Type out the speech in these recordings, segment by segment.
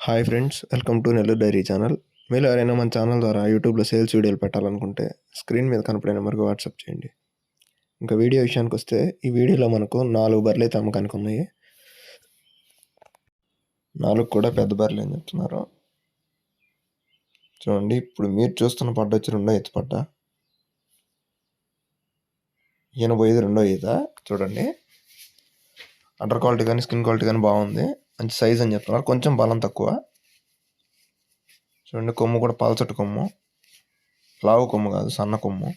Hi friends, welcome to Nellore dairy channel. మీరు ఎవరైనా మన ఛానల్ ద్వారా యూట్యూబ్లో సేల్స్ వీడియోలు పెట్టాలనుకుంటే స్క్రీన్ మీద కనపడే నెంబర్కి వాట్సాప్ చేయండి. ఇంకా వీడియో విషయానికి వస్తే ఈ వీడియోలో మనకు 4 బర్రెలు అయితే అమ్మకానికి ఉన్నాయి. 4 కూడా పెద్ద బర్రెలు అని చెప్తున్నారు. చూడండి, ఇప్పుడు మీరు చూస్తున్న పడ్డ వచ్చి రెండో ఈత పడ్డ. ఈనబోయేది రెండో ఈత. చూడండి, అండర్ క్వాలిటీ కానీ స్కిన్ క్వాలిటీ కానీ బాగుంది. మంచి సైజ్ అని చెప్తున్నారు. కొంచెం బలం తక్కువ. చూడండి, కొమ్ము కూడా పాల్చట్టు కొమ్ము, లావు కొమ్ము కాదు, సన్న కొమ్ము.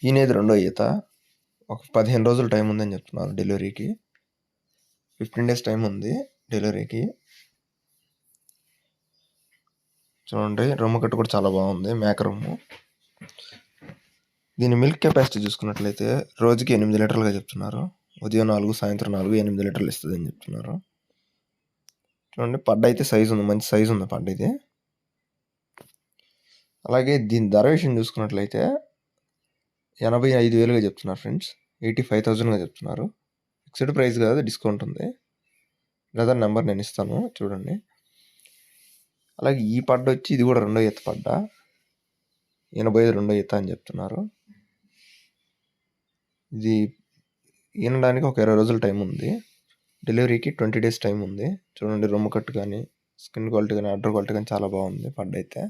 ఈనేది రెండో ఈత. ఒక 15 రోజులు టైం ఉందని చెప్తున్నారు డెలివరీకి. 15 days టైం ఉంది డెలివరీకి. చూడండి, రొమ్ము కట్టు కూడా చాలా బాగుంది, మేక రొమ్ము. దీని మిల్క్ కెపాసిటీ చూసుకున్నట్లయితే రోజుకి 8 లీటర్లుగా చెప్తున్నారు. ఉదయం 4, సాయంత్రం 4, 8 లీటర్లు ఇస్తుంది అని చెప్తున్నారు. చూడండి, పడ్డ అయితే సైజు ఉంది, మంచి సైజు ఉంది పడ్డ ఇది. అలాగే దీని ధర విషయం చూసుకున్నట్లయితే 85,000గా చెప్తున్నారు ఫ్రెండ్స్. 85,000గా చెప్తున్నారు. ఫిక్స్డ్ ప్రైస్ కాదు, డిస్కౌంట్ ఉంది. బ్రదర్ నెంబర్ నేను ఇస్తాను, చూడండి. అలాగే ఈ పడ్డ వచ్చి ఇది కూడా రెండో ఈత పడ్డ. 85 రెండో ఈత అని చెప్తున్నారు. ఇది ఈనడానికి ఒక 20 రోజుల టైం ఉంది. డెలివరీకి 20 days టైం ఉంది. చూడండి, రొమ్ము కట్టు కానీ స్కిన్ క్వాలిటీ కానీ అండర్ క్వాలిటీ కానీ చాలా బాగుంది పడ్డ అయితే.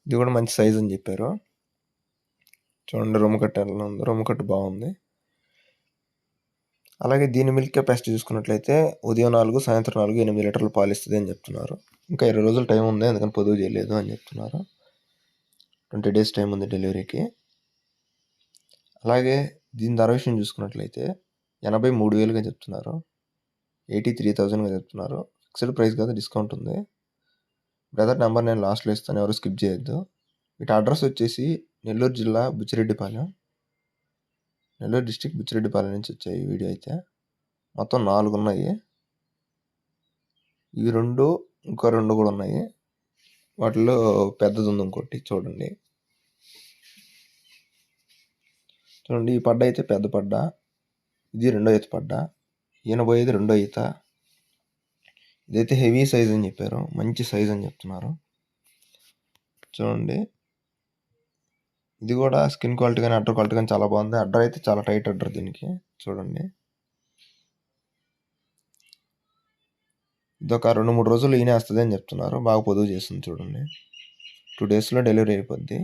ఇది కూడా మంచి సైజ్ అని చెప్పారు. చూడండి, రొమ్ము కట్టు ఎలా ఉంది, రొమ్ము కట్టు బాగుంది. అలాగే దీని మిల్క్ కెపాసిటీ చూసుకున్నట్లయితే ఉదయం 4, సాయంత్రం 4, 8 లీటర్లు పాలు ఇస్తుంది అని చెప్తున్నారు. ఇంకా 20 రోజుల టైం ఉంది, అందుకని పొదుగు చేయలేదు అని చెప్తున్నారు. 20 days టైం ఉంది డెలివరీకి. అలాగే దీని ధర విషయం చూసుకున్నట్లయితే 83,000గా చెప్తున్నారు. 83,000గా చెప్తున్నారు. ఫిక్స్డ్ ప్రైస్ కాదు, డిస్కౌంట్ ఉంది. బ్రదర్ నెంబర్ నేను లాస్ట్లో ఇస్తాను, ఎవరు స్కిప్ చేయొద్దు. వీటి అడ్రస్ వచ్చేసి నెల్లూరు జిల్లా బుచ్చిరెడ్డిపాలెం, నెల్లూరు డిస్టిక్ బుచ్చిరెడ్డిపాలెం నుంచి వచ్చాయి ఈ వీడియో అయితే. మొత్తం 4 ఉన్నాయి. ఇవి 2, ఇంకో 2 కూడా ఉన్నాయి. వాటిలో పెద్దది ఉంది ఇంకోటి. చూడండి, ఈ పడ్డ అయితే పెద్ద పడ్డ. ఇది రెండో ఈత పడ్డ. ఈనబోయేది రెండో ఈత. ఇదైతే హెవీ సైజ్ అని చెప్పారు, మంచి సైజ్ అని చెప్తున్నారు. చూడండి, ఇది కూడా స్కిన్ క్వాలిటీ కానీ అడ్డర్ క్వాలిటీ కానీ చాలా బాగుంది. అడ్డర్ అయితే చాలా టైట్ అడ్డర్ దీనికి. చూడండి, ఇదొక 2-3 రోజులు ఈనేస్తుంది అని చెప్తున్నారు. బాగా పొదుగు చేస్తుంది. చూడండి, 2 daysలో డెలివరీ అయిపోద్ది.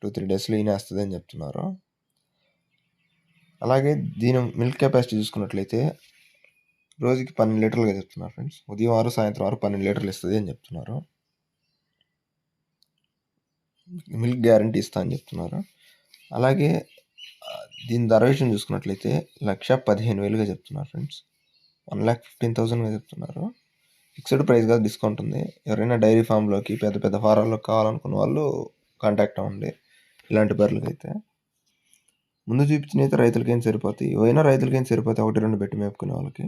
2-3 daysలో ఈనేస్తుంది అని చెప్తున్నారు. అలాగే దీని మిల్క్ కెపాసిటీ చూసుకున్నట్లయితే రోజుకి 12 లీటర్లుగా చెప్తున్నారు ఫ్రెండ్స్. ఉదయం 6, సాయంత్రం 6, 12 లీటర్లు ఇస్తుంది అని చెప్తున్నారు. మిల్క్ గ్యారంటీ ఇస్తా అని చెప్తున్నారు. అలాగే దీని ధర విషయం చూసుకున్నట్లయితే 1,15,000గా చెప్తున్నారు ఫ్రెండ్స్. 1,15,000గా చెప్తున్నారు. ఫిక్స్డ్ ప్రైస్ కాదు, డిస్కౌంట్ ఉంది. ఎవరైనా డైరీ ఫామ్లోకి పెద్ద పెద్ద ఫారాల్లోకి కావాలనుకున్న వాళ్ళు కాంటాక్ట్ అవ్వండి. ఇలాంటి బర్రెలకి అయితే ముందు చూపించిన అయితే రైతులకైనా సరిపోతాయి. ఏవైనా రైతులకైనా సరిపోతాయి, 1-2 పెట్టి మేపుకునే వాళ్ళకి.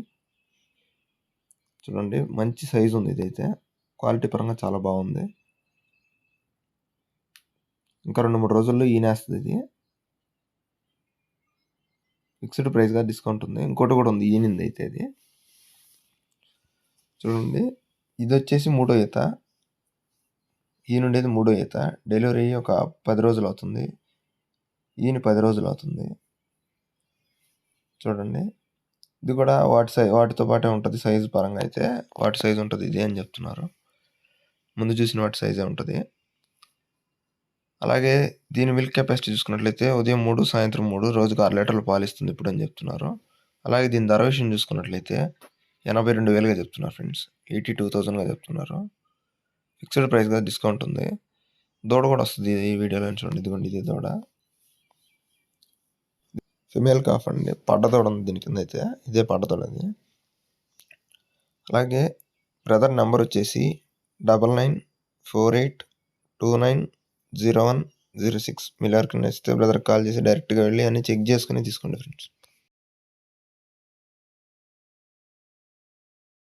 చూడండి, మంచి సైజు ఉంది. ఇదైతే క్వాలిటీ పరంగా చాలా బాగుంది. ఇంకా 2-3 రోజుల్లో ఈనేస్తుంది ఇది. ఫిక్స్డ్ ప్రైస్గా డిస్కౌంట్ ఉంది. ఇంకోటి కూడా ఉంది, ఈనింది అయితే అది. చూడండి, ఇది వచ్చేసి 3వ ఈత. ఈనుండేది 3వ ఈత. డెలివరీ ఒక 10 రోజులు అవుతుంది. ఈయన 10 రోజులు అవుతుంది. చూడండి, ఇది కూడా వాటితో పాటే ఉంటుంది సైజు పరంగా. అయితే వాటి సైజు ఉంటుంది ఇది అని చెప్తున్నారు. ముందు చూసిన వాటి సైజే ఉంటుంది. అలాగే దీని మిల్క్ కెపాసిటీ చూసుకున్నట్లయితే ఉదయం 3, సాయంత్రం 3, రోజుకు 6 లీటర్లు పాలు ఇస్తుంది ఇప్పుడు అని చెప్తున్నారు. అలాగే దీని ధర విషయం చూసుకున్నట్లయితే 82,000గా చెప్తున్నారు ఫ్రెండ్స్. 82,000గా చెప్తున్నారు. ఫిక్స్డ్ ప్రైస్ కదా, డిస్కౌంట్ ఉంది. దూడ కూడా వస్తుంది ఈ వీడియోలో. చూడండి, ఇదిగోండి, ఇది దూడ. ఫిమేల్ కాఫ్ అండి, పడ్డ దూడ ఉంది దీని కింద అయితే. ఇదే పడ్డ దూడ అది. అలాగే బ్రదర్ నెంబర్ వచ్చేసి 9948290106. మీరు ఎవరికైనా ఇస్తే బ్రదర్కి కాల్ చేసి డైరెక్ట్గా వెళ్ళి అన్నీ చెక్ చేసుకుని తీసుకోండి ఫ్రెండ్స్.